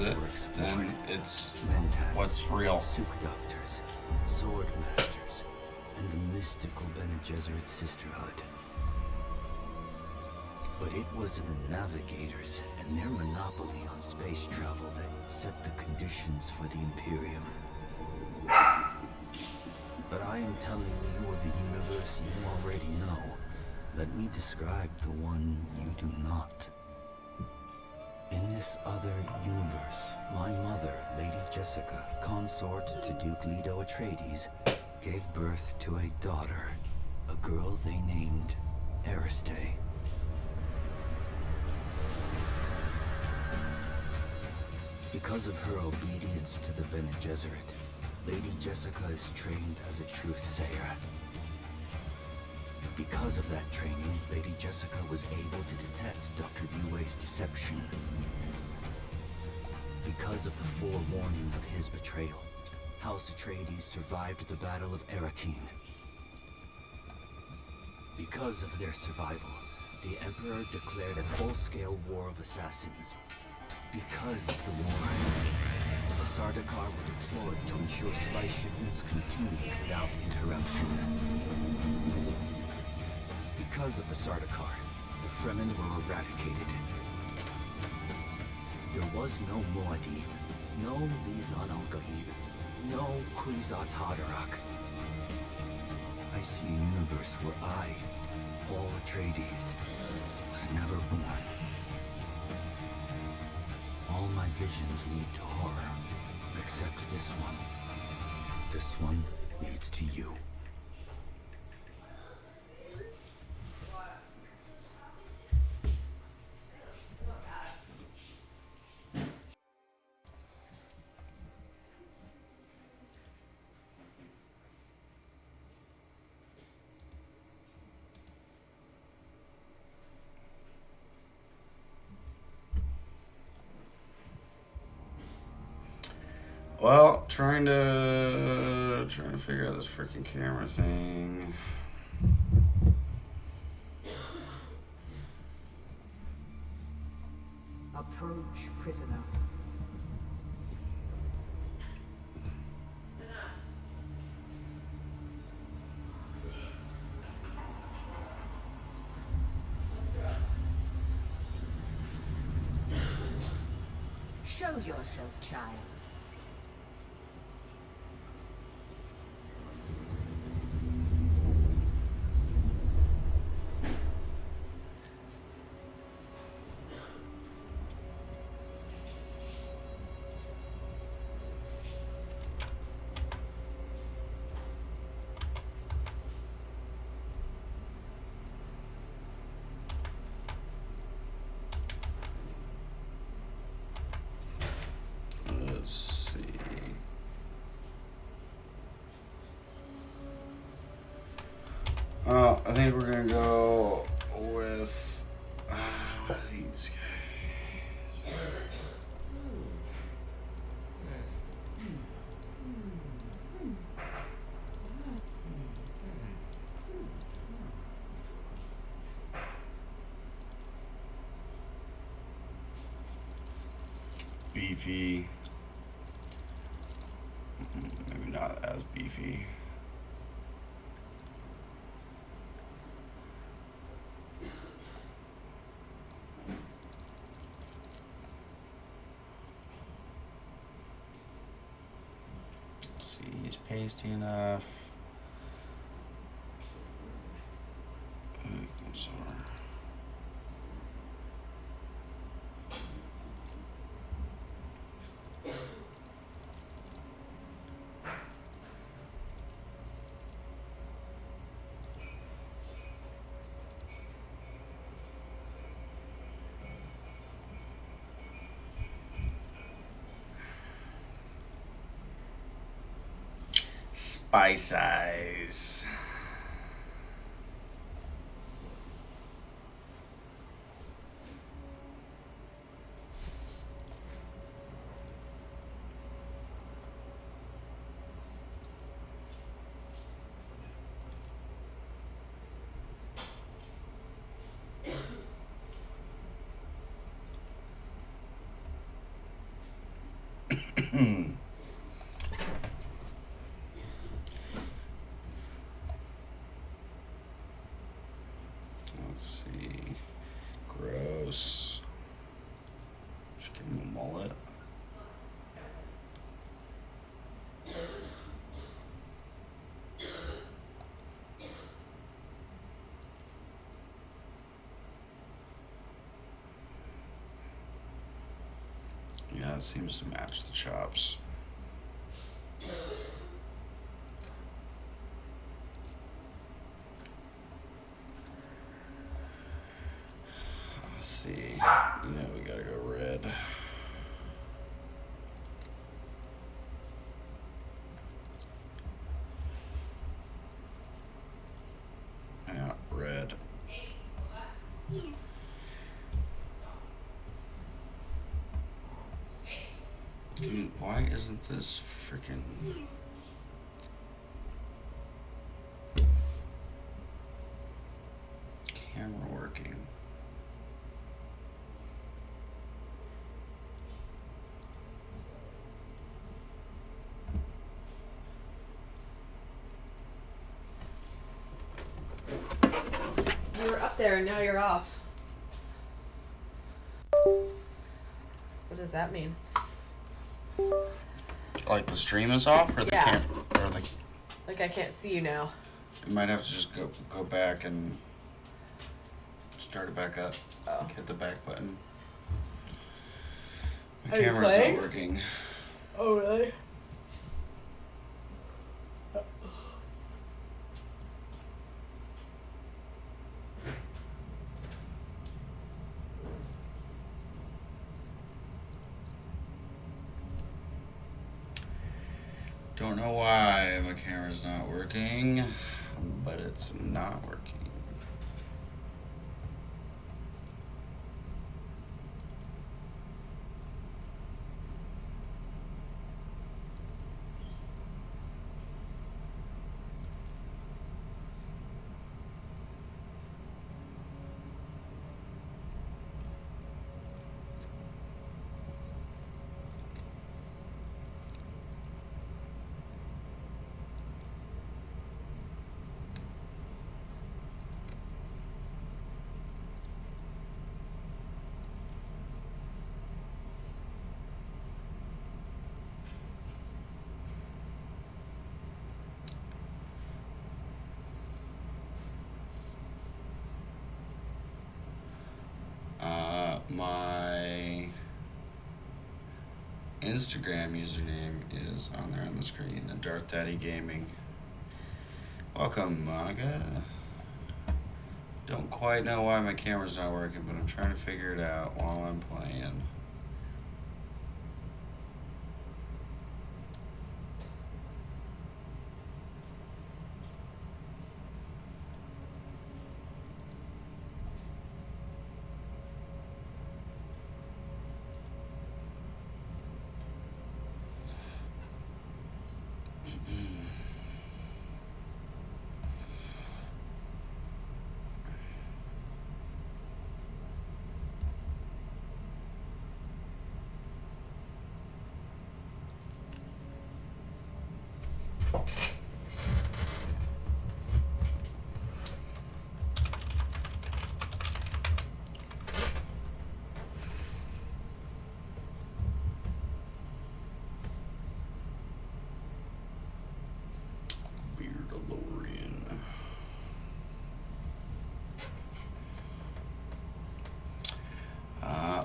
it, then it's what's real. Suk doctors, sword masters, and the mystical Bene Gesserit sisterhood. But it was the navigators and their monopoly on space travel that set the conditions for the Imperium. But I am telling you of the universe you already know. Let me describe the one you do not. In this other universe, my mother, Lady Jessica, consort to Duke Leto Atreides, gave birth to a daughter, a girl they named Ariste. Because of her obedience to the Bene Gesserit, Lady Jessica is trained as a truth-sayer. Because of that training, Lady Jessica was able to detect Dr. Yue's deception. Because of the forewarning of his betrayal, House Atreides survived the Battle of Arrakis. Because of their survival, the Emperor declared a full-scale war of assassins. Because of the war, the Sardaukar were deployed to ensure spice shipments continued without interruption. Because of the Sardaukar, the Fremen were eradicated. There was no Muad'Dib, no Lisan al-Gaib, no Kwisatz Haderach. I see a universe where I, Paul Atreides, was never born. All my visions lead to horror, except this one. This one leads to you. Well, trying to figure out this freaking camera thing. Approach, prisoner. Show yourself, child. I think we're gonna go with what are these guys? Beefy. Maybe not as beefy. He's pasty enough. I'm sorry. Spice eyes. Let's see. Gross. Just give him a mullet. Yeah, it seems to match the chops. Let's see. We gotta go red. Yeah, red. Dude, why isn't this freaking camera working? You were up there and now you're off. What does that mean? Like the stream is off, or the Yeah. or the. Like I can't see you now. You might have to just go back and start it back up. Oh. Like hit the back button. My Are you camera's playing? not working. Oh really? Don't know why my camera's not working, but it's not working. My Instagram username is on there on the screen, the Darth Daddy Gaming. Welcome, Monica. Don't quite know why my camera's not working, but I'm trying to figure it out while I'm playing.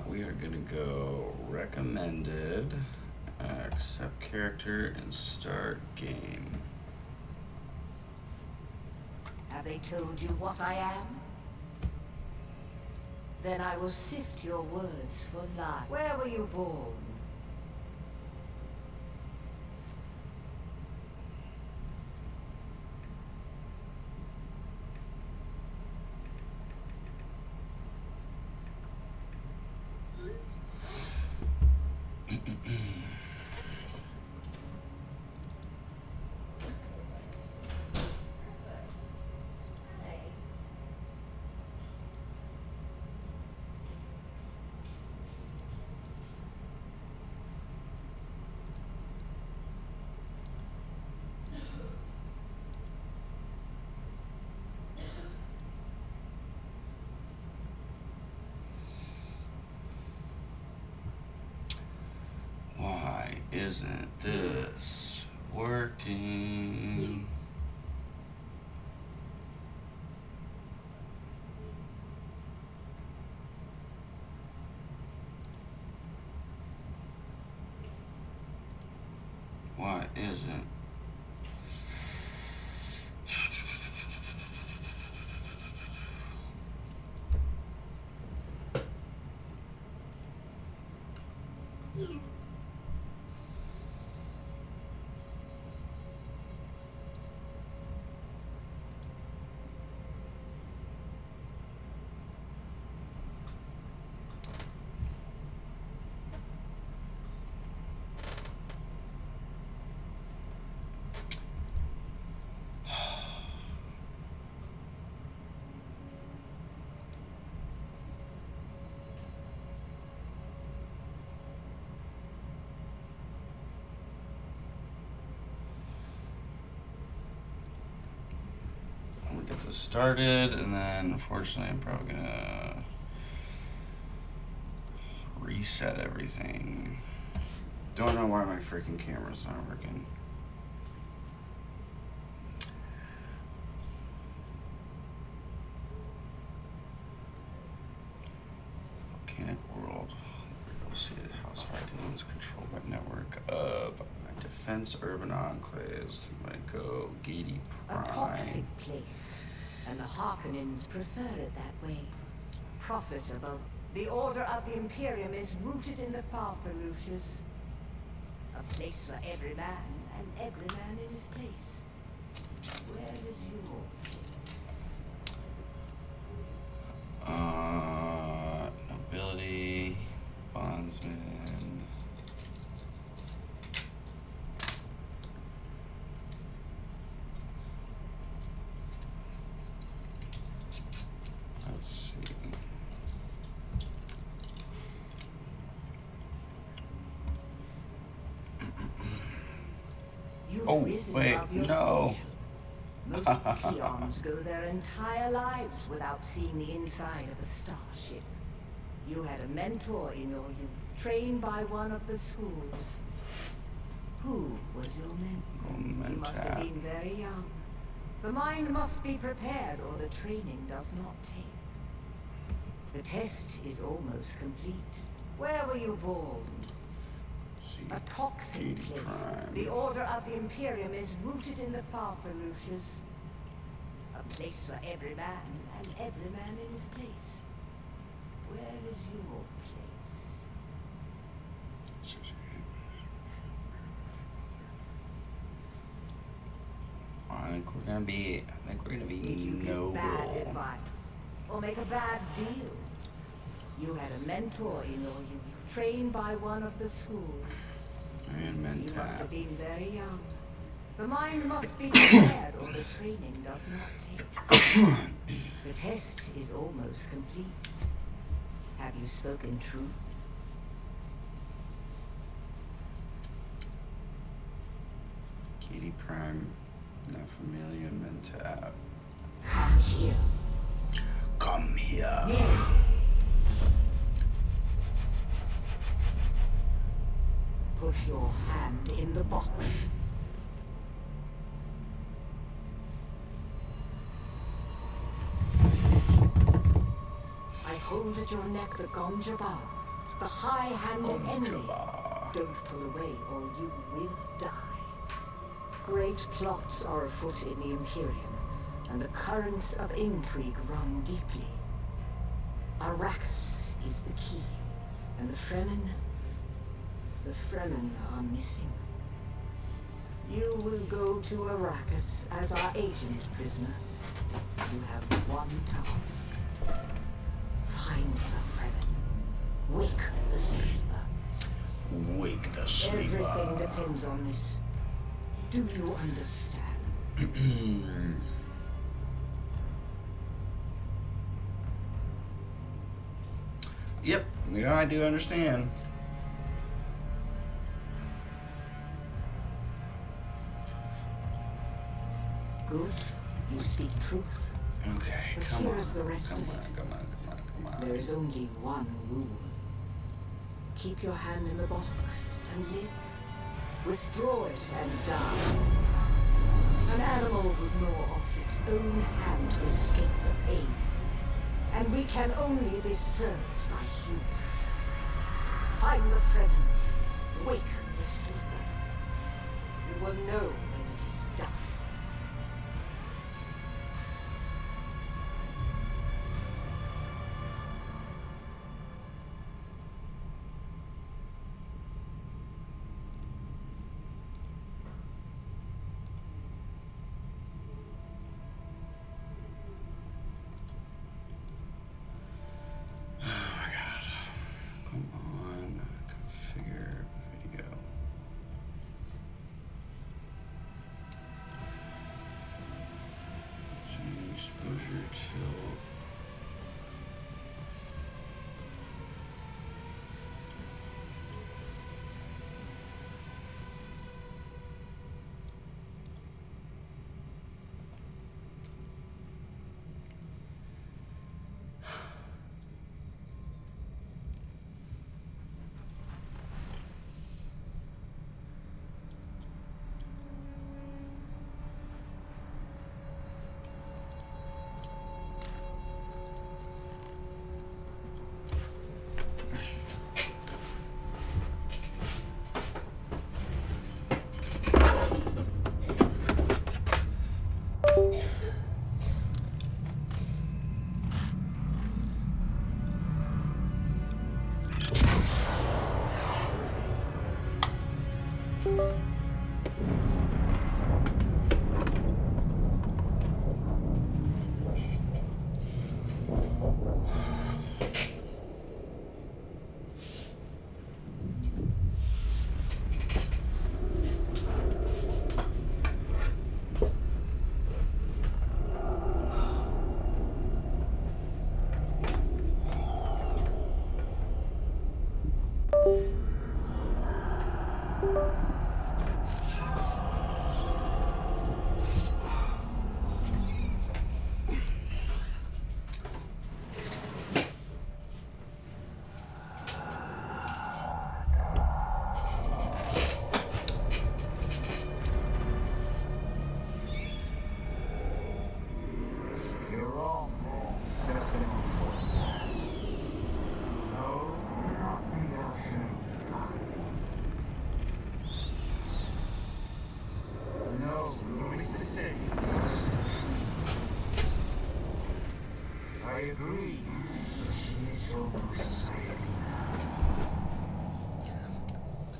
We are gonna go recommended, accept character, and start game. Have they told you what I am? Then I will sift your words for life. Where were you born? isn't this working? Why isn't? Get this started, and then unfortunately I'm probably gonna reset everything. Don't know why my freaking camera's not working. Volcanic World. Negotiated House Harkonnen is controlled by network of defense urban enclaves. I'm gonna go Gady Prime. A toxic place, and the Harkonnens prefer it that way. Profit above. The order of the Imperium is rooted in the Farfaluches. A place for every man, and every man in his place. Where is your place? Nobility, bondsman. Let's see. Oh, wait, no. Most peons go their entire lives without seeing the inside of a starship. You had a mentor in your youth, trained by one of the schools. Who was your mentor? You must have been very young. The mind must be prepared, or the training does not take. The test is almost complete. Where were you born? A toxic place. The order of the Imperium is rooted in the Farfaluches. A place for every man, and every man in his place. Where is your place? I think we're gonna be Did you noble. give bad advice? Or make a bad deal? You had a mentor in your youth, trained by one of the schools. And You must have Mentat. been very young. The mind must be prepared, or the training does not take. The test is almost complete. Have you spoken truth? Katie Prime, Nephilia, Mentat. Come here. Come here. Here. Put your hand in the box. I hold at your neck the Gonjabar, the high-handed enemy. Gonjabar. Don't pull away or you will die. Great plots are afoot in the Imperium, and the currents of intrigue run deeply. Arrakis is the key, and the Fremen are missing. You will go to Arrakis as our agent, prisoner. You have one task. Find the Fremen. Wake the sleeper. Wake the sleeper. Everything depends on this. Do you understand? Yep, yeah, I do understand. Good. You speak truth. Okay, But come on. here's the rest Come of on, it. come on, come on, come on. There is only one rule. Keep your hand in the box and live. Withdraw it and die. An animal would gnaw off its own hand to escape the pain. And we can only be served by humans. Find the Fremen. Wake the sleeper. You will know when it is done. Exposure till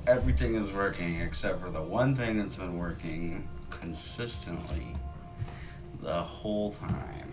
everything is working except for the one thing that's been working consistently the whole time.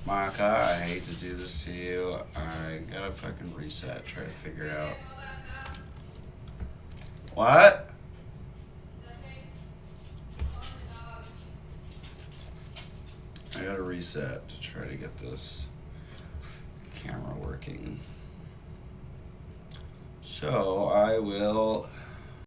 Monica, I hate to do this to you. I gotta fucking reset, try to figure out. What? I gotta reset to try to get this camera working. So I will